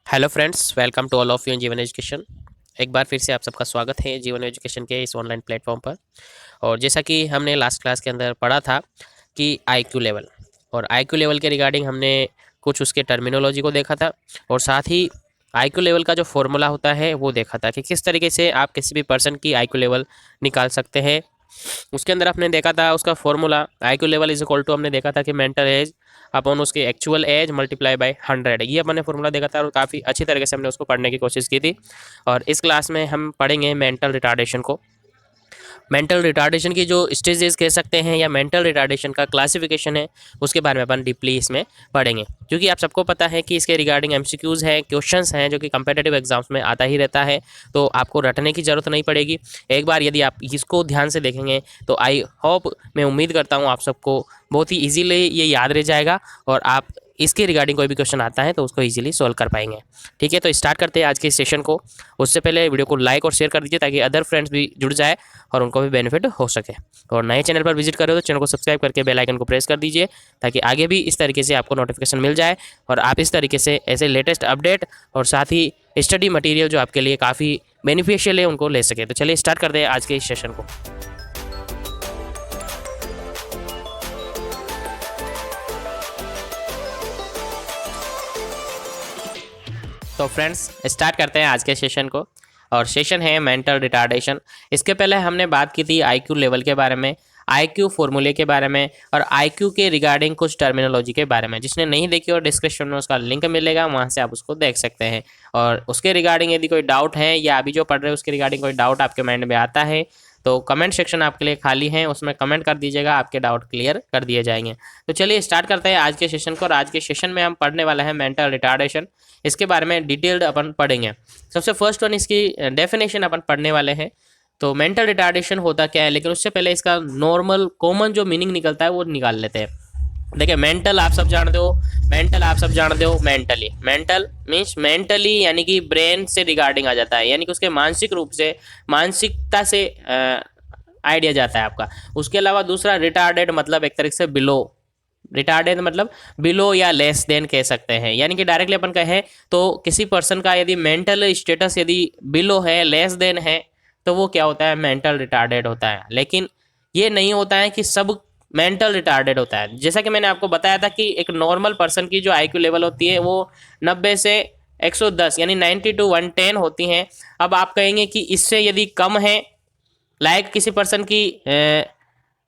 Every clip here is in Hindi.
Hello friends, welcome to all of you in Jeevan education. एक बार फिर से आप सबका स्वागत है जीवन एजुकेशन के इस ऑनलाइन प्लेटफॉर्म पर। और जैसा कि हमने लास्ट क्लास के अंदर पढ़ा था कि आईक्यू लेवल और आईक्यू लेवल के रिगार्डिंग हमने कुछ उसके टर्मिनोलॉजी को देखा था, और साथ ही आईक्यू लेवल का जो फॉर्मूला होता है वो देखा था कि किस तरीके से आप किसी भी पर्सन की आईक्यू लेवल निकाल सकते हैं। उसके अंदर हमने देखा था उसका formula IQ level is equal to, हमने देखा था कि मेंटल एज अपॉन उसकी एक्चुअल एज मल्टीप्लाई बाय 100, ये अपन ने फॉर्मूला देखा था और काफ़ी अच्छी तरीके से हमने उसको पढ़ने की कोशिश की थी। और इस क्लास में हम पढ़ेंगे मेंटल रिटार्डेशन को। मेंटल रिटार्डेशन की जो स्टेजेस कह सकते हैं या मेंटल रिटार्डेशन का क्लासिफिकेशन है, उसके बारे में अपन डीपली इसमें पढ़ेंगे, क्योंकि आप सबको पता है कि इसके रिगार्डिंग एमसीक्यूज़ हैं, क्वेश्चंस हैं जो कि कम्पिटिटिव एग्जाम्स में आता ही रहता है, तो आपको रटने की ज़रूरत नहीं पड़ेगी। एक बार यदि आप इसको ध्यान से देखेंगे तो आई होप, मैं उम्मीद करता हूँ आप सबको बहुत ही ईजीली ये याद रह जाएगा और आप इसके रिगार्डिंग कोई भी क्वेश्चन आता है तो उसको इजीली सॉल्व कर पाएंगे। ठीक है, तो स्टार्ट करते हैं आज के इस सेशन को। उससे पहले वीडियो को लाइक और शेयर कर दीजिए ताकि अदर फ्रेंड्स भी जुड़ जाए और उनको भी बेनिफिट हो सके। और नए चैनल पर विजिट करो तो चैनल को सब्सक्राइब करके बेल आइकन को प्रेस कर दीजिए ताकि आगे भी इस तरीके से आपको नोटिफिकेशन मिल जाए और आप इस तरीके से ऐसे लेटेस्ट अपडेट और साथ ही स्टडी मटेरियल जो आपके लिए काफ़ी बेनिफिशियल है उनको ले सके। तो चलिए स्टार्ट करते हैं आज के इस सेशन को। तो फ्रेंड्स, स्टार्ट करते हैं आज के सेशन को, और सेशन है मेंटल रिटार्डेशन। इसके पहले हमने बात की थी आईक्यू लेवल के बारे में, आईक्यू फॉर्मूले के बारे में और आईक्यू के रिगार्डिंग कुछ टर्मिनोलॉजी के बारे में। जिसने नहीं देखी और डिस्क्रिप्शन में उसका लिंक मिलेगा, वहाँ से आप उसको देख सकते हैं। और उसके रिगार्डिंग यदि कोई डाउट है या अभी जो पढ़ रहे हैं उसके रिगार्डिंग कोई डाउट आपके माइंड में आता है तो कमेंट सेक्शन आपके लिए खाली है, उसमें कमेंट कर दीजिएगा, आपके डाउट क्लियर कर दिए जाएंगे। तो चलिए स्टार्ट करते हैं आज के सेशन को। और आज के सेशन में हम पढ़ने वाला है मेंटल रिटार्डेशन। इसके बारे में डिटेल्ड अपन पढ़ेंगे। सबसे फर्स्ट वन इसकी डेफिनेशन अपन पढ़ने वाले हैं। तो मेंटल रिटार्डेशन होता क्या है, लेकिन उससे पहले इसका नॉर्मल कॉमन जो मीनिंग निकलता है वो निकाल लेते हैं। देखिए, मेंटल आप सब जानते हो, मेंटली मेंटल मीन्स मेंटली यानी कि ब्रेन से रिगार्डिंग आ जाता है, यानी कि उसके मानसिक रूप से, मानसिकता से आइडिया जाता है आपका। उसके अलावा दूसरा रिटार्डेड मतलब एक तरीके से बिलो, रिटार्डेड मतलब बिलो या लेस देन कह सकते हैं, यानी कि डायरेक्टली अपन कहें तो किसी पर्सन का यदि मेंटल स्टेटस यदि बिलो है, लेस देन है, तो वो क्या होता है, मेंटल रिटार्डेड होता है। लेकिन ये नहीं होता है कि सब मेंटल रिटार्डेड होता है। जैसा कि मैंने आपको बताया था कि एक नॉर्मल पर्सन की जो आईक्यू लेवल होती है वो 90 से 110 यानी 90 टू 110 होती हैं। अब आप कहेंगे कि इससे यदि कम है, लाइक किसी पर्सन की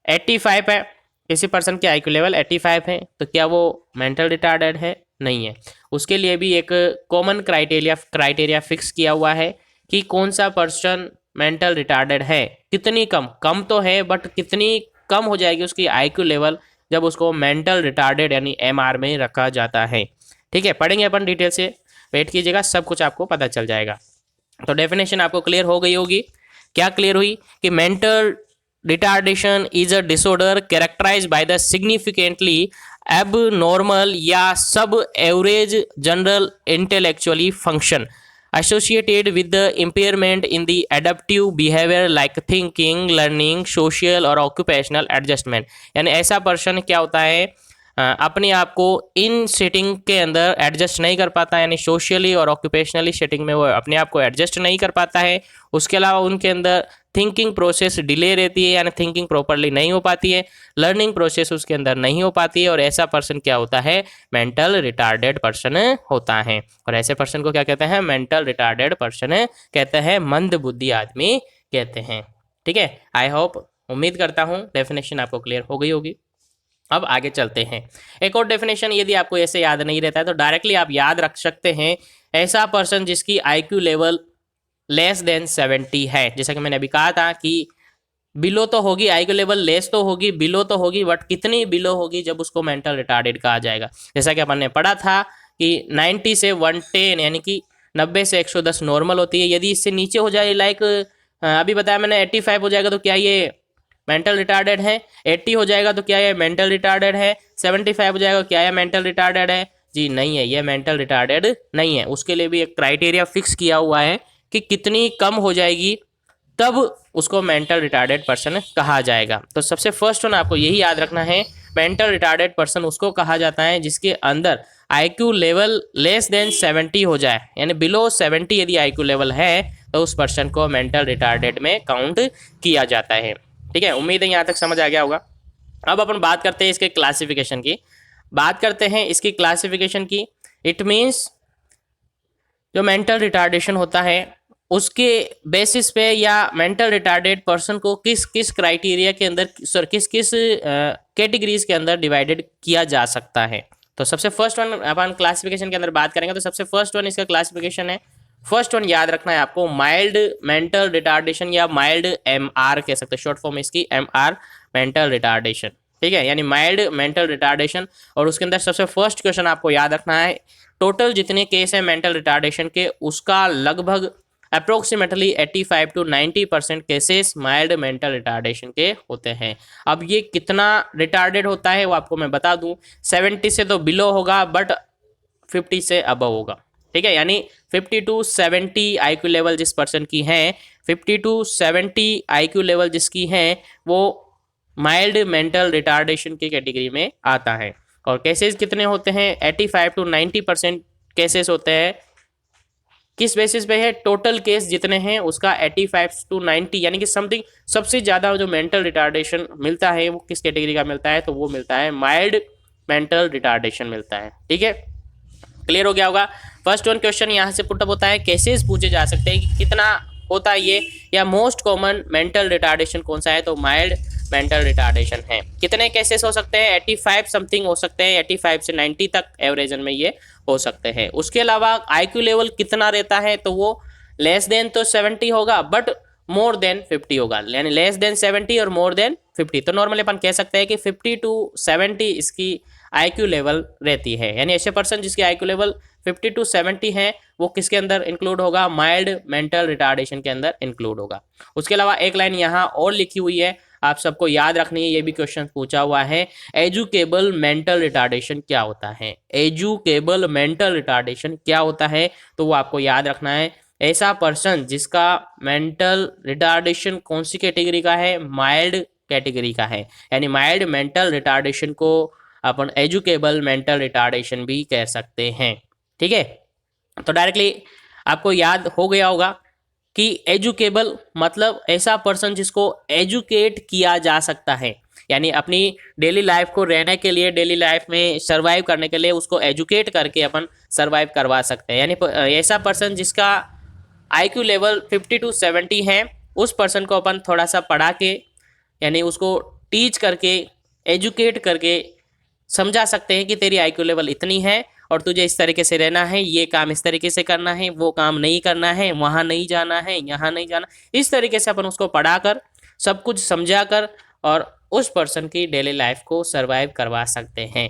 85 है, किसी पर्सन की आईक्यू लेवल 85 है, तो क्या वो मेंटल रिटार्डेड है? नहीं है। उसके लिए भी एक कॉमन क्राइटेरिया फिक्स किया हुआ है कि कौन सा पर्सन मेंटल रिटार्डेड है। कितनी कम, कम तो है बट कितनी कम हो जाएगी उसकी आईक्यू लेवल जब उसको मेंटल रिटार्डेड यानी एमआर में रखा जाता है। ठीक है, पढ़ेंगे अपन डिटेल से, वेट कीजिएगा, सब कुछ आपको पता चल जाएगा। तो डेफिनेशन आपको क्लियर हो गई होगी। क्या क्लियर हुई कि mental retardation is a disorder characterised by the significantly abnormal या sub average general intellectually function associated with the impairment in the adaptive behavior like thinking, learning, social और occupational adjustment। यानी ऐसा पर्सन क्या होता है, अपने आप को इन सेटिंग के अंदर एडजस्ट नहीं कर पाता, यानी सोशली और ऑक्यूपेशनली सेटिंग में वो अपने आप को एडजस्ट नहीं कर पाता है। उसके अलावा उनके अंदर थिंकिंग प्रोसेस डिले रहती है, यानी थिंकिंग प्रॉपरली नहीं हो पाती है, लर्निंग प्रोसेस उसके अंदर नहीं हो पाती है, और ऐसा पर्सन क्या होता है, मेंटल रिटार्डेड पर्सन होता है। और ऐसे पर्सन को क्या कहते हैं, मेंटल रिटार्डेड पर्सन कहते हैं, मंद बुद्धि आदमी कहते हैं। ठीक है, आई होप, उम्मीद करता हूँ डेफिनेशन आपको क्लियर हो गई होगी। अब आगे चलते हैं। एक और डेफिनेशन यदि आपको ऐसे याद नहीं रहता है तो डायरेक्टली आप याद रख सकते हैं, ऐसा पर्सन जिसकी आईक्यू लेवल लेस देन 70 है। जैसा कि मैंने अभी कहा था कि बिलो तो होगी, आईक्यू लेवल लेस तो होगी, बिलो तो होगी, बट कितनी बिलो होगी जब उसको मेंटल रिटार्डेड कहा जाएगा। जैसा कि अपन ने पढ़ा था कि 90 से 110 यानी कि 90 से 110 नॉर्मल होती है। यदि इससे नीचे हो जाए, लाइक अभी बताया मैंने 85 हो जाएगा तो क्या ये मेंटल रिटार्डेड है? 80 हो जाएगा तो क्या ये मेंटल रिटार्डेड है? 75 हो जाएगा तो क्या ये मेंटल रिटार्डेड है? जी नहीं है, ये मेंटल रिटार्डेड नहीं है। उसके लिए भी एक क्राइटेरिया फिक्स किया हुआ है कि कितनी कम हो जाएगी तब उसको मेंटल रिटार्डेड पर्सन कहा जाएगा। तो सबसे फर्स्ट वन आपको यही याद रखना है, मेंटल रिटार्डेड पर्सन उसको कहा जाता है जिसके अंदर IQ लेवल लेस देन 70 हो जाए, यानी बिलो 70 यदि IQ लेवल है तो उस पर्सन को मेंटल रिटार्डेड में काउंट किया जाता है। ठीक है, उम्मीद है यहाँ तक समझ आ गया होगा। अब अपन बात करते हैं इसके क्लासिफिकेशन की। बात करते हैं इसकी क्लासिफिकेशन की। इट मीन्स जो मेंटल रिटार्डेशन होता है उसके बेसिस पे या मेंटल रिटार्डेड पर्सन को किस किस क्राइटेरिया के अंदर, सर किस किस कैटेगरीज के अंदर डिवाइडेड किया जा सकता है। तो सबसे फर्स्ट वन अपन क्लासिफिकेशन के अंदर बात करेंगे, तो सबसे फर्स्ट वन इसका क्लासिफिकेशन है। फर्स्ट वन याद रखना है आपको, माइल्ड मेंटल रिटार्डेशन या माइल्ड MR कह सकते हैं, शॉर्ट फॉर्म इसकी MR मेंटल रिटार्डेशन। ठीक है, यानी माइल्ड मेंटल रिटार्डेशन। और उसके अंदर सबसे फर्स्ट क्वेश्चन आपको याद रखना है, टोटल जितने केस हैं मेंटल रिटार्डेशन के उसका लगभग approximately 85 to 90% cases mild mental retardation के होते हैं। अब ये कितना रिटार्डेड होता है वो आपको मैं बता दूं, 70 से तो बिलो होगा बट 50 से अबव होगा। ठीक है, यानी 50 to 70 IQ लेवल जिस पर्सन की है, 50 to 70 IQ लेवल जिसकी है वो माइल्ड मेंटल रिटार्डेशन की कैटेगरी में आता है। और केसेस कितने होते हैं, 85 to 90% केसेस होते हैं। किस बेसिस पे है, टोटल केस जितने हैं उसका 85 to 90, यानी कि समथिंग सबसे ज़्यादा जो मेंटल रिटार्डेशन मिलता है वो किस कैटेगरी का मिलता है, तो वो मिलता है माइल्ड मेंटल रिटार्डेशन मिलता है। ठीक है, क्लियर हो गया होगा। फर्स्ट वन क्वेश्चन यहाँ से पुटअप होता है, केसेस पूछे जा सकते हैं कि कितना होता है ये, या मोस्ट कॉमन मेंटल रिटार्डेशन कौन सा है, तो माइल्ड मेंटल रिटार्डेशन है। कितने केसेस हो सकते हैं, 85 समथिंग हो सकते हैं, 85 से 90 तक एवरेजन में ये हो सकते हैं। उसके अलावा IQ लेवल कितना रहता है, तो वो लेस देन तो 70 होगा बट मोर देन 50 होगा, यानी लेस देन 70 और मोर देन 50। तो नॉर्मली अपन कह सकते हैं कि 50 to 70 इसकी IQ लेवल रहती है, यानी ऐसे पर्सन जिसकी IQ लेवल 50 to 70 है वो किसके अंदर इंक्लूड होगा, माइल्ड मेंटल रिटार्डेशन के अंदर इंक्लूड होगा। उसके अलावा एक लाइन यहाँ और लिखी हुई है, आप सबको याद रखनी है, ये भी क्वेश्चन पूछा हुआ है, एजुकेबल मेंटल रिटार्डेशन क्या होता है। एजुकेबल मेंटल रिटार्डेशन क्या होता है, तो वो आपको याद रखना है, ऐसा पर्सन जिसका मेंटल रिटार्डेशन कौन सी कैटेगरी का है, माइल्ड कैटेगरी का है, यानी माइल्ड मेंटल रिटार्डेशन को अपन एजुकेबल मेंटल रिटार्डेशन भी कह सकते हैं। ठीक है, तो डायरेक्टली आपको याद हो गया होगा कि एजुकेबल मतलब ऐसा पर्सन जिसको एजुकेट किया जा सकता है, यानी अपनी डेली लाइफ को रहने के लिए, डेली लाइफ में सर्वाइव करने के लिए उसको एजुकेट करके अपन सर्वाइव करवा सकते हैं। यानी ऐसा पर्सन जिसका IQ लेवल 50 to 70 है, उस पर्सन को अपन थोड़ा सा पढ़ा के, यानी उसको टीच करके, एजुकेट करके समझा सकते हैं कि तेरी IQ लेवल इतनी है और तुझे इस तरीके से रहना है, ये काम इस तरीके से करना है, वो काम नहीं करना है, वहाँ नहीं जाना है, यहाँ नहीं जाना। इस तरीके से अपन उसको पढ़ाकर, सब कुछ समझा कर और उस पर्सन की डेली लाइफ को सर्वाइव करवा सकते हैं।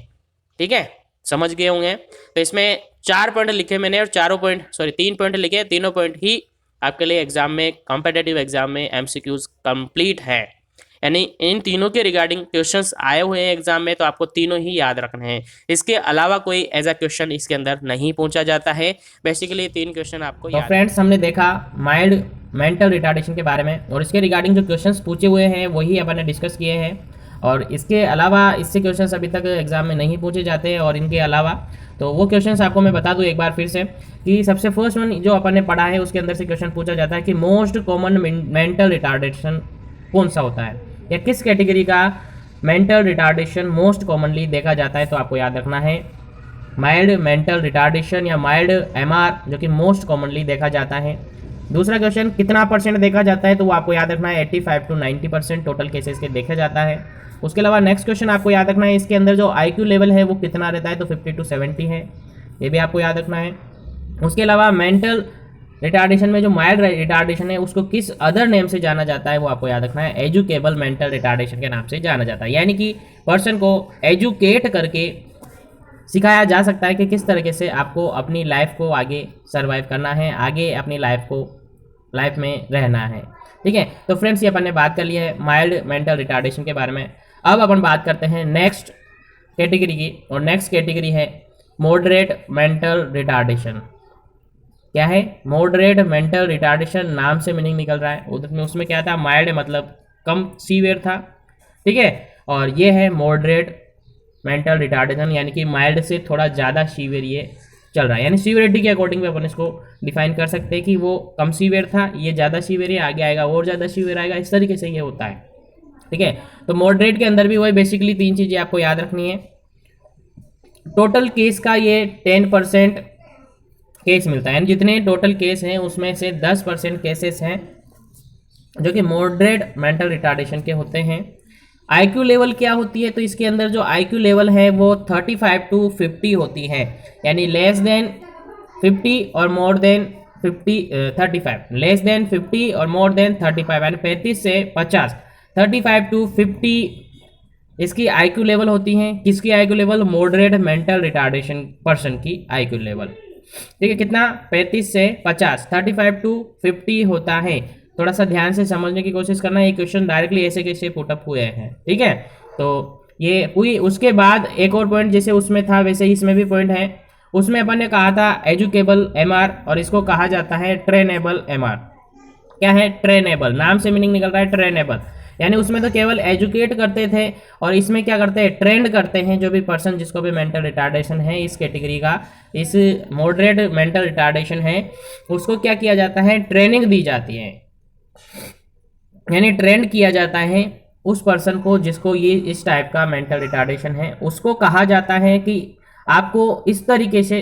ठीक है, समझ गए होंगे। तो इसमें 4 पॉइंट लिखे मैंने और 3 पॉइंट लिखे, तीनों पॉइंट ही आपके लिए एग्जाम में, कॉम्पिटिटिव एग्जाम में MCQs कंप्लीट है, यानी इन तीनों के रिगार्डिंग क्वेश्चंस आए हुए हैं एग्जाम में, तो आपको तीनों ही याद रखने हैं। इसके अलावा कोई ऐसा क्वेश्चन इसके अंदर नहीं पूछा जाता है। बेसिकली 3 क्वेश्चन आपको याद। तो फ्रेंड्स, हमने देखा माइल्ड मेंटल रिटार्डेशन के बारे में और इसके रिगार्डिंग जो क्वेश्चंस पूछे हुए हैं वही अपन ने डिस्कस किए हैं। और इसके अलावा इससे क्वेश्चंस अभी तक एग्जाम में नहीं पूछे जाते हैं। और इनके अलावा तो वो क्वेश्चंस आपको मैं बता दूं एक बार फिर से कि सबसे फर्स्ट वन जो अपन ने पढ़ा है उसके अंदर से क्वेश्चन पूछा जाता है कि मोस्ट कॉमन मेंटल रिटार्डेशन कौन सा होता है, या किस कैटेगरी का मेंटल रिटार्डेशन मोस्ट कॉमनली देखा जाता है। तो आपको याद रखना है माइल्ड मेंटल रिटार्डेशन या माइल्ड MR जो कि मोस्ट कॉमनली देखा जाता है। दूसरा क्वेश्चन कितना परसेंट देखा जाता है, तो वो आपको याद रखना है 85 to 90% टोटल केसेस के देखा जाता है। उसके अलावा नेक्स्ट क्वेश्चन आपको याद रखना है इसके अंदर जो IQ लेवल है वो कितना रहता है, तो 50 to 70 है, ये भी आपको याद रखना है। उसके अलावा मेंटल रिटार्डेशन में जो माइल्ड रिटार्डेशन है उसको किस अदर नेम से जाना जाता है, वो आपको याद रखना है, एजुकेबल मेंटल रिटार्डेशन के नाम से जाना जाता है। यानी कि पर्सन को एजुकेट करके सिखाया जा सकता है कि किस तरीके से आपको अपनी लाइफ को आगे सर्वाइव करना है, आगे अपनी लाइफ में रहना है। ठीक है, तो फ्रेंड्स ये अपन ने बात कर ली है माइल्ड मेंटल रिटार्डेशन के बारे में। अब अपन बात करते हैं नेक्स्ट कैटेगरी की, और नेक्स्ट कैटेगरी है मॉडरेट मेंटल रिटार्डेशन। क्या है मॉडरेट मेंटल रिटार्डेशन, नाम से मीनिंग निकल रहा है, उसमें क्या था, माइल्ड मतलब कम सीवियर था। ठीक है, और ये है मॉडरेट मेंटल रिटार्डेशन, यानी कि माइल्ड से थोड़ा ज़्यादा सीवियर ये चल रहा है, यानी सीवियरिटी के अकॉर्डिंग भी अपन इसको डिफाइन कर सकते हैं कि वो कम सीवियर था, ये ज़्यादा सीवियर है, आगे आएगा और ज़्यादा सीवियर आएगा, इस तरीके से ये होता है। ठीक है, तो मॉडरेट के अंदर भी वही बेसिकली 3 चीज़ें आपको याद रखनी है। टोटल केस का ये 10% केस मिलता है, यानी जितने टोटल केस हैं उसमें से 10% केसेस हैं जो कि मॉडरेट मेंटल रिटार्डेशन के होते हैं। आईक्यू लेवल क्या होती है, तो इसके अंदर जो आईक्यू लेवल है वो 35 to 50 होती है, यानी लेस देन 50 और मोर देन 35, लेस देन 50 और मोर देन 35, यानी 35 से 50, 35 to 50 इसकी आईक्यू लेवल होती हैं। किसकी IQ level? Moderate mental retardation person की आईक्यू लेवल। ठीक है, कितना? 35 से 50, 35 to 50 होता है। थोड़ा सा ध्यान से समझने की कोशिश करना, ये क्वेश्चन डायरेक्टली ऐसे कैसे पुटअप हुए हैं। ठीक है, तो ये हुई। उसके बाद एक और पॉइंट जैसे उसमें था वैसे ही इसमें भी पॉइंट है। उसमें अपन ने कहा था एजुकेबल एमआर, और इसको कहा जाता है ट्रेनेबल एमआर। क्या है? ट्रेनेबल, नाम से मीनिंग निकल रहा है ट्रेनेबल, यानी उसमें तो केवल एजुकेट करते थे, और इसमें क्या करते हैं? ट्रेंड करते हैं जो भी पर्सन जिसको भी मेंटल रिटार्डेशन है, इस कैटेगरी का, इस मॉडरेट मेंटल रिटार्डेशन है, उसको क्या किया जाता है? ट्रेनिंग दी जाती है, यानी ट्रेंड किया जाता है उस पर्सन को जिसको ये इस टाइप का मेंटल रिटार्डेशन है। उसको कहा जाता है कि आपको इस तरीके से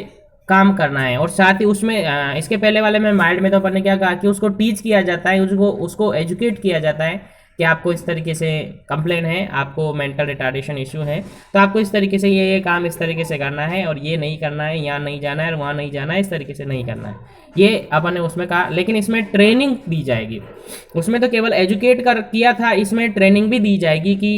काम करना है, और साथ ही उसमें इसके पहले वाले में माइल्ड में तो अपन ने क्या कहा कि उसको टीच किया जाता है, उसको एजुकेट किया जाता है कि आपको इस तरीके से कंप्लेन है, आपको मेंटल रिटार्डेशन इशू है, तो आपको इस तरीके से ये काम इस तरीके से करना है, और ये नहीं करना है, यहाँ नहीं जाना है, वहाँ नहीं जाना है, इस तरीके से नहीं करना है, ये अपन ने उसमें कहा। लेकिन इसमें ट्रेनिंग दी जाएगी, उसमें तो केवल एजुकेट कर किया था, इसमें ट्रेनिंग भी दी जाएगी कि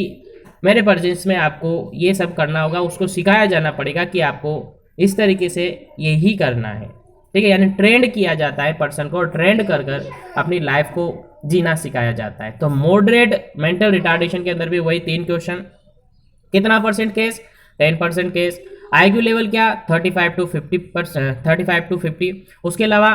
मेरे परजेंस में आपको ये सब करना होगा, उसको सिखाया जाना पड़ेगा कि आपको इस तरीके से यही करना है। ठीक है, यानी ट्रेंड किया जाता है पर्सन को, ट्रेंड कर कर अपनी लाइफ को जीना सिखाया जाता है। तो मॉडरेट मेंटल रिटार्डेशन के अंदर भी वही 3 क्वेश्चन। कितना percent case? 10% case. IQ level क्या? 35 to 50%, 35 to 50। उसके अलावा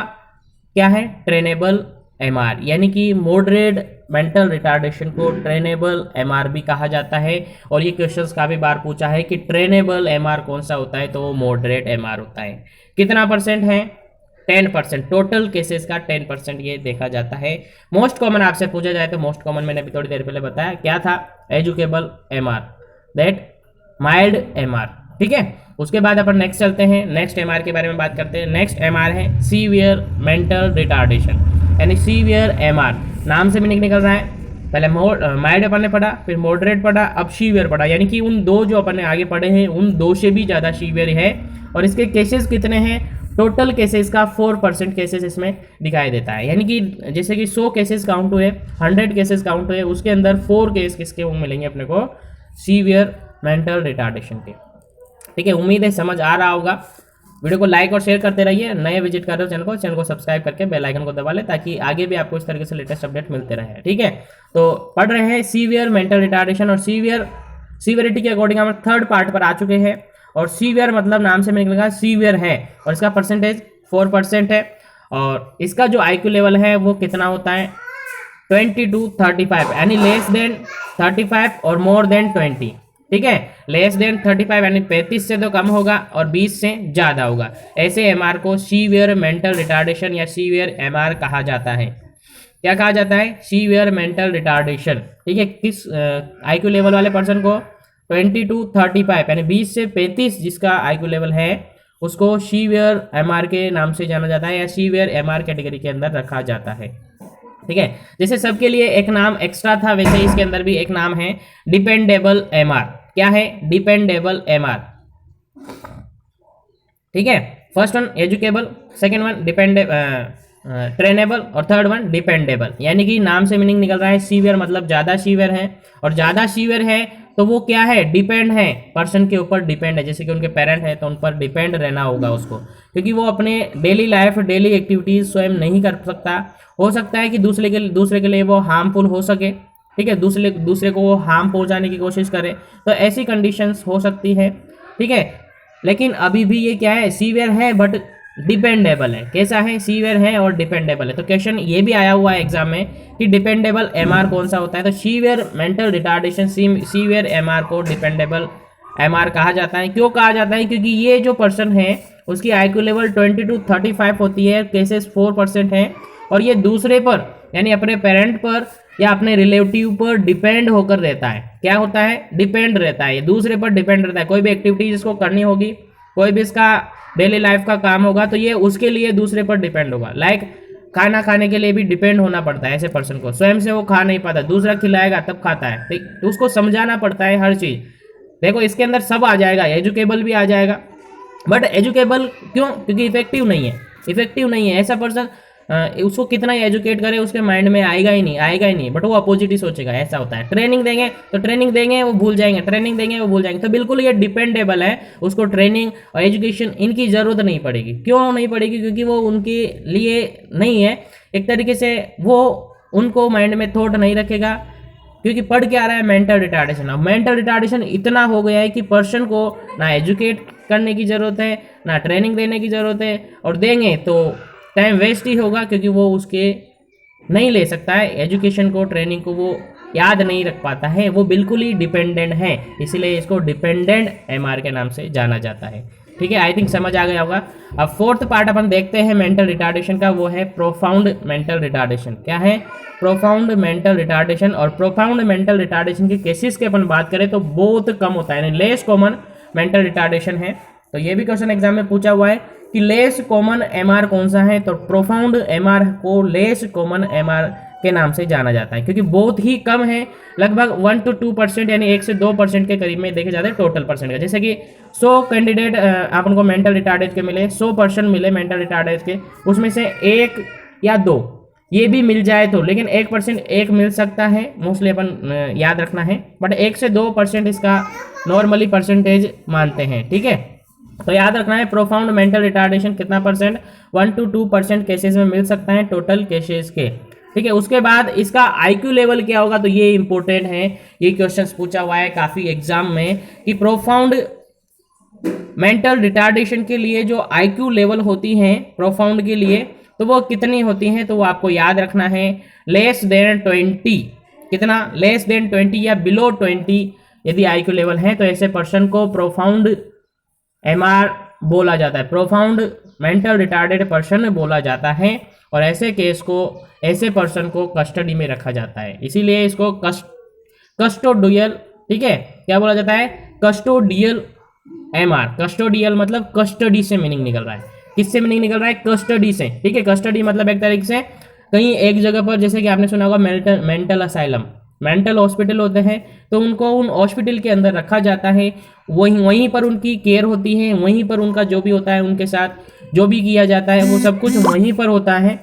क्या है? ट्रेनेबल एमआर, यानी कि मॉडरेट मेंटल रिटार्डेशन को ट्रेनेबल एमआर भी कहा जाता है। और ये क्वेश्चंस काफ़ी बार पूछा है कि ट्रेनेबल एमआर कौन सा होता है, तो वो मॉडरेट एमआर होता है। कितना परसेंट है? 10%, टोटल केसेस का 10% ये देखा जाता है। मोस्ट कॉमन आपसे पूछा जाए तो मोस्ट कॉमन मैंने अभी थोड़ी देर पहले बताया, क्या था? एजुकेबल एमआर, दैट माइल्ड एमआर। ठीक है, उसके बाद अपन नेक्स्ट चलते हैं, नेक्स्ट एमआर के बारे में बात करते हैं। नेक्स्ट एमआर है सीवियर मेंटल रिटार्डेशन, यानी सीवियर एमआर, नाम से मीनिंग निकल रहा है। पहले माइल्ड अपन ने पढ़ा, फिर मॉडरेट पढ़ा, अब सीवियर पढ़ा, यानी कि उन दो जो अपन ने आगे पढ़े हैं उन दो से भी ज़्यादा सीवियर है। और इसके केसेस कितने हैं? टोटल केसेस का 4% केसेस इसमें दिखाई देता है, यानी कि जैसे कि 100 केसेस काउंट हुए, 100 केसेस काउंट हुए, उसके अंदर 4 केस किसके मिलेंगे अपने को? सीवियर मेंटल रिटार्डेशन के। ठीक है, उम्मीद है समझ आ रहा होगा। वीडियो को लाइक और शेयर करते रहिए। नए विजिट कर रहे हो चैनल को सब्सक्राइब करके बेल आइकन को दबा ले, ताकि आगे भी आपको इस तरीके से लेटेस्ट अपडेट मिलते रहे। ठीक है, तो पढ़ रहे हैं सीवियर मेंटल रिटार्डेशन, और सीवियरिटी के अकॉर्डिंग हम 3rd पार्ट पर आ चुके हैं। और सीवियर मतलब नाम से मैंने लिखा सीवियर है, और इसका परसेंटेज 4% है। और इसका जो आईक्यू लेवल है वो कितना होता है? 20 to 35, यानी लेस देन 35 और मोर देन 20। ठीक है, लेस देन 35 यानी 35 से तो कम होगा, और 20 से ज़्यादा होगा। ऐसे एमआर को सीवियर मेंटल रिटार्डेशन या सीवियर एमआर कहा जाता है। क्या कहा जाता है? Severe mental retardation. ठीक है, किस आईक्यू लेवल वाले पर्सन को? 20 to 35, यानी 20 से 35 जिसका आईक्यू लेवल है उसको सीवियर एमआर के नाम से जाना जाता है, या सीवियर एमआर कैटेगरी के अंदर रखा जाता है। ठीक है, जैसे सबके लिए एक नाम एक्स्ट्रा था, वैसे इसके अंदर भी एक नाम है डिपेंडेबल एमआर। क्या है? Dependable MR. ठीक है, first one educable, second one trainable, और थर्ड वन डिपेंडेबल। यानी कि नाम से मीनिंग निकल रहा है सीवियर मतलब ज़्यादा सीवियर है, और ज़्यादा सीवियर है तो वो क्या है? डिपेंड है, पर्सन के ऊपर डिपेंड है। जैसे कि उनके पेरेंट है तो उन पर डिपेंड रहना होगा उसको, क्योंकि वो अपने डेली लाइफ डेली एक्टिविटीज़ स्वयं नहीं कर सकता। हो सकता है कि दूसरे के लिए वो हार्मफुल हो सके। ठीक है, दूसरे को वो हार्म पहुंचाने की कोशिश करे, तो ऐसी कंडीशंस हो सकती है। ठीक है, लेकिन अभी भी ये क्या है? सीवियर है बट डिपेंडेबल है। कैसा है? सीवियर है और डिपेंडेबल है। तो क्वेश्चन ये भी आया हुआ है एग्जाम में कि डिपेंडेबल एमआर कौन सा होता है, तो severe mental retardation severe MR को डिपेंडेबल MR कहा जाता है। क्यों कहा जाता है? क्योंकि ये जो पर्सन है उसकी IQ लेवल 20 to 35 होती है, केसेस 4% है, और ये दूसरे पर यानी अपने पेरेंट पर या अपने रिलेटिव पर डिपेंड होकर रहता है। क्या होता है? डिपेंड रहता है, ये दूसरे पर डिपेंड रहता है। कोई भी एक्टिविटी जिसको करनी होगी, कोई भी इसका डेली लाइफ का काम होगा, तो ये उसके लिए दूसरे पर डिपेंड होगा। लाइक खाना खाने के लिए भी डिपेंड होना पड़ता है ऐसे पर्सन को, स्वयं से वो खा नहीं पाता, दूसरा खिलाएगा तब खाता है, ठीक? तो उसको समझाना पड़ता है हर चीज़। देखो इसके अंदर सब आ जाएगा, एजुकेबल भी आ जाएगा, बट एजुकेबल क्यों? क्योंकि इफेक्टिव नहीं है, इफेक्टिव नहीं है। ऐसा पर्सन उसको कितना ही एजुकेट करे उसके माइंड में आएगा ही नहीं, बट वो अपोजिट ही सोचेगा, ऐसा होता है। ट्रेनिंग देंगे वो भूल जाएंगे, ट्रेनिंग देंगे वो भूल जाएंगे। तो बिल्कुल ये डिपेंडेबल है, उसको ट्रेनिंग और एजुकेशन इनकी ज़रूरत नहीं पड़ेगी। क्यों नहीं पड़ेगी? क्योंकि वो उनके लिए नहीं है, एक तरीके से वो उनको माइंड में थॉट नहीं रखेगा, क्योंकि पढ़ के आ रहा है मेंटल रिटार्डेशन। अब मेंटल रिटार्डेशन इतना हो गया है कि पर्सन को ना एजुकेट करने की ज़रूरत है, ना ट्रेनिंग देने की ज़रूरत है, और देंगे तो टाइम वेस्ट ही होगा, क्योंकि वो उसके नहीं ले सकता है एजुकेशन को, ट्रेनिंग को वो याद नहीं रख पाता है, वो बिल्कुल ही डिपेंडेंट है। इसीलिए इसको डिपेंडेंट MR के नाम से जाना जाता है। ठीक है, आई थिंक समझ आ गया होगा। अब फोर्थ पार्ट अपन देखते हैं मेंटल रिटार्डेशन का, वो है प्रोफाउंड मेंटल रिटार्डेशन। क्या है? Profound mental retardation. और प्रोफाउंड मेंटल रिटार्डेशन के केसेस की अपन बात करें तो बहुत कम होता है, यानी लेस कॉमन मेंटल रिटार्डेशन है। तो ये भी क्वेश्चन एग्जाम में पूछा हुआ है कि लेस कॉमन MR कौन सा है, तो प्रोफाउंड MR को लेस कॉमन MR के नाम से जाना जाता है, क्योंकि बहुत ही कम है, लगभग 1 to 2% यानी 1 से 2% के करीब में देखे जाते हैं टोटल परसेंट का। जैसे कि 100 कैंडिडेट अपन को मेंटल रिटार्डेड के मिले, 100% मिले मेंटल रिटार्डेड के, उसमें से 1 या 2 ये भी मिल जाए तो, लेकिन 1% एक मिल सकता है, मोस्टली अपन याद रखना है, बट 1 से 2% इसका नॉर्मली परसेंटेज मानते हैं। ठीक है, तो याद रखना है प्रोफाउंड मेंटल रिटार्डेशन कितना परसेंट, 1 to 2% केसेस में मिल सकता है टोटल केसेस के। ठीक है, उसके बाद इसका IQ लेवल क्या होगा, तो ये इंपॉर्टेंट है, ये क्वेश्चंस पूछा हुआ है काफी एग्जाम में कि प्रोफाउंड मेंटल रिटार्डेशन के लिए जो IQ लेवल होती है प्रोफाउंड के लिए, तो वो कितनी होती हैं, तो वो आपको याद रखना है लेस देन 20। कितना? लेस देन 20 या बिलो 20 यदि IQ लेवल है, तो ऐसे पर्सन को प्रोफाउंड MR बोला जाता है, प्रोफाउंड मेंटल रिटार्डेड पर्सन बोला जाता है। और ऐसे केस को, ऐसे पर्सन को कस्टडी में रखा जाता है, इसीलिए इसको कस्टोडियल, ठीक है, क्या बोला जाता है? Custodial MR। कस्टोडियल मतलब कस्टडी से मीनिंग निकल रहा है। किससे मीनिंग निकल रहा है? कस्टडी से। ठीक है, कस्टडी मतलब एक तरीके से कहीं एक जगह पर, जैसे कि आपने सुना होगा मेंटल असाइलम, मेंटल हॉस्पिटल होते हैं, तो उनको उन हॉस्पिटल के अंदर रखा जाता है, वहीं पर उनकी केयर होती है, वहीं पर उनका जो भी होता है, उनके साथ जो भी किया जाता है वो सब कुछ वहीं पर होता है।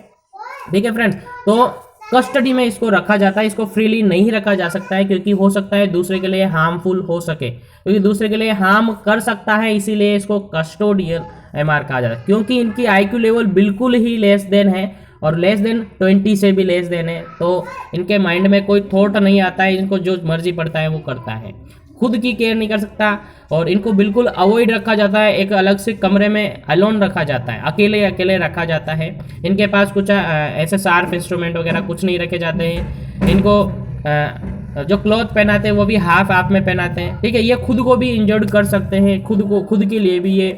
ठीक है फ्रेंड्स, तो कस्टडी में इसको रखा जाता है, इसको फ्रीली नहीं रखा जा सकता है, क्योंकि हो सकता है दूसरे के लिए हार्मफुल हो सके, क्योंकि दूसरे के लिए हार्म कर सकता है, इसीलिए इसको कस्टोडियल MR कहा जाता है। क्योंकि इनकी IQ लेवल बिल्कुल ही लेस देन है, और लेस देन 20 से भी लेस देन है, तो इनके माइंड में कोई थॉट नहीं आता है, इनको जो मर्जी पड़ता है वो करता है, खुद की केयर नहीं कर सकता, और इनको बिल्कुल अवॉइड रखा जाता है, एक अलग से कमरे में अलोन रखा जाता है, अकेले अकेले रखा जाता है। इनके पास कुछ ऐसे शार्प इंस्ट्रूमेंट वगैरह कुछ नहीं रखे जाते हैं। इनको जो क्लॉथ पहनाते हैं वो भी हाफ में पहनाते हैं। ठीक है, ये खुद को भी इंजर्ड कर सकते हैं, खुद के लिए भी ये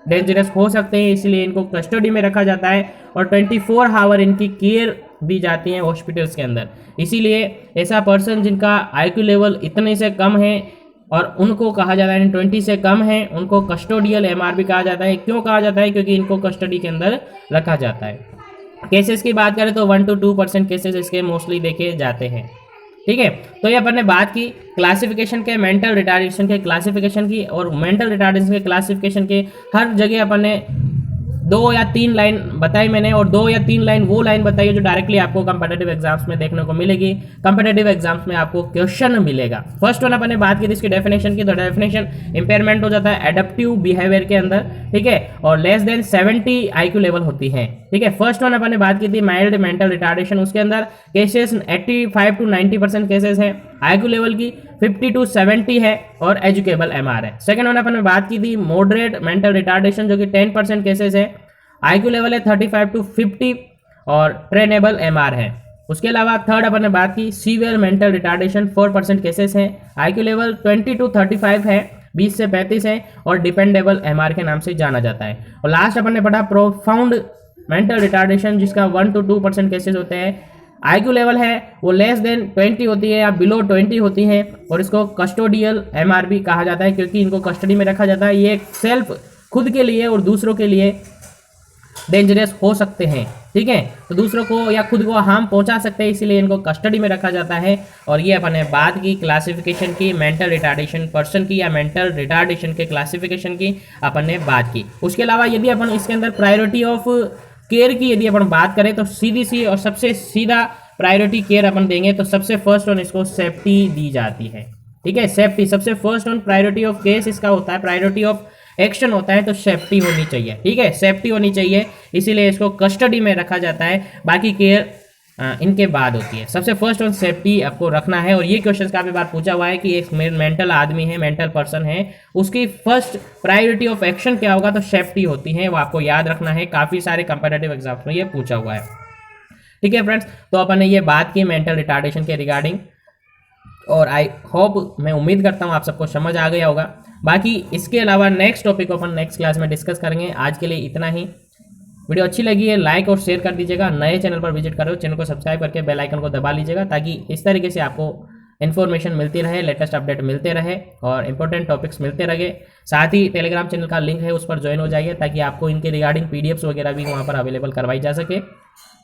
डेंजरस हो सकते हैं, इसलिए इनको कस्टडी में रखा जाता है, और 24 आवर इनकी केयर दी जाती है हॉस्पिटल्स के अंदर। इसीलिए ऐसा पर्सन जिनका IQ लेवल इतने से कम है और उनको कहा जाता है 20 से कम है, उनको कस्टोडियल MR भी कहा जाता है। क्यों कहा जाता है? क्योंकि इनको कस्टडी के अंदर रखा जाता है। केसेस की बात करें तो 1 to 2% केसेस इसके मोस्टली देखे जाते हैं। ठीक है, तो ये अपन ने बात की क्लासिफिकेशन के, मेंटल रिटार्डेशन के क्लासिफिकेशन की, और मेंटल रिटार्डेशन के क्लासिफिकेशन के हर जगह अपन ने 2 या 3 लाइन बताई मैंने, और 2 या 3 लाइन वो लाइन बताई है जो डायरेक्टली आपको कंपेटिटिव एग्जाम्स में देखने को मिलेगी, कंपेटिटिव एग्जाम्स में आपको क्वेश्चन मिलेगा। फर्स्ट वन अपन ने बात की थी इसकी डेफिनेशन की, तो डेफिनेशन इंपेयरमेंट हो जाता है एडेप्टिव बिहेवियर के अंदर। ठीक है, और लेस देन 70 IQ लेवल होती है। ठीक है, फर्स्ट वन अपन ने बात की थी माइल्ड मेंटल रिटार्डेशन, उसके अंदर केसेस 85 to 90% केसेस है, IQ लेवल की 50 to 70 है, और एजुकेबल MR है। सेकंड वन अपन ने बात की थी मॉडरेट मेंटल रिटार्डेशन, जो कि 10% केसेस है, IQ लेवल है 35 to 50, और ट्रेनेबल MR है। उसके अलावा थर्ड अपन ने बात की सीवियर मेंटल रिटार्डेशन, 4% केसेस है, IQ लेवल 20 to 35 है, 20 से 35 है और डिपेंडेबल एमआर के नाम से जाना जाता है। और लास्ट अपन ने पढ़ा प्रोफाउंड मेंटल रिटार्डेशन, जिसका 1 to 2% केसेस होते हैं। आईक्यू लेवल है वो लेस देन 20 होती है या बिलो 20 होती है, और इसको कस्टोडियल एमआर भी कहा जाता है क्योंकि इनको कस्टडी में रखा जाता है। ये सेल्फ खुद के लिए और दूसरों के लिए डेंजरस हो सकते हैं, ठीक है, तो दूसरों को या खुद को हार्म पहुंचा सकते हैं, इसीलिए इनको कस्टडी में रखा जाता है। और ये अपन ने बात की क्लासिफिकेशन की, मेंटल रिटार्डेशन पर्सन की या मेंटल रिटार्डेशन के क्लासिफिकेशन की अपन ने बात की। उसके अलावा यदि अपन इसके अंदर प्रायोरिटी ऑफ केयर की यदि अपन बात करें तो सीधी सी और सबसे सीधा प्रायोरिटी केयर अपन देंगे तो सबसे फर्स्ट ऑन इसको सेफ्टी दी जाती है, ठीक है। सेफ्टी सबसे first on priority of case इसका होता है, प्रायोरिटी ऑफ एक्शन होता है तो सेफ्टी होनी चाहिए, ठीक है, सेफ्टी होनी चाहिए, इसीलिए इसको कस्टडी में रखा जाता है। बाकी केयर इनके बाद होती है। सबसे फर्स्ट ऑन सेफ्टी आपको रखना है। और ये क्वेश्चन काफी बार पूछा हुआ है कि एक मेंटल आदमी है, मेंटल पर्सन है, उसकी फर्स्ट प्रायोरिटी ऑफ एक्शन क्या होगा, तो सेफ्टी होती है, वो आपको याद रखना है। काफी सारे कंपैरेटिव एग्जाम्स में ये पूछा हुआ है, ठीक है फ्रेंड्स। तो अपन ने ये बात की मेंटल रिटार्डेशन के रिगार्डिंग, और आई होप, मैं उम्मीद करता हूँ आप सबको समझ आ गया होगा। बाकी इसके अलावा नेक्स्ट टॉपिक को अपन नेक्स्ट क्लास में डिस्कस करेंगे। आज के लिए इतना ही। वीडियो अच्छी लगी है लाइक और शेयर कर दीजिएगा। नए चैनल पर विजिट करो, चैनल को सब्सक्राइब करके बेल आइकन को दबा लीजिएगा ताकि इस तरीके से आपको इन्फॉर्मेशन मिलती रहे, लेटेस्ट अपडेट मिलते रहे और इंपॉर्टेंट टॉपिक्स मिलते रहे। साथ ही टेलीग्राम चैनल का लिंक है, उस पर ज्वाइन हो जाइए ताकि आपको इनके रिगार्डिंग पीडीएफ्स वगैरह भी वहाँ पर अवेलेबल करवाई जा सके,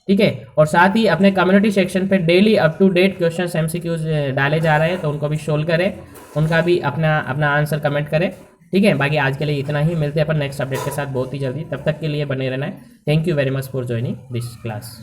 ठीक है। और साथ ही अपने कम्युनिटी सेक्शन पे daily up to date questions MCQs डाले जा रहे हैं, तो उनको भी सोल्व करें, उनका भी अपना आंसर कमेंट करें, ठीक है। बाकी आज के लिए इतना ही, मिलते हैं अपन नेक्स्ट अपडेट के साथ बहुत ही जल्दी। तब तक के लिए बने रहना है। Thank you very much for joining this class.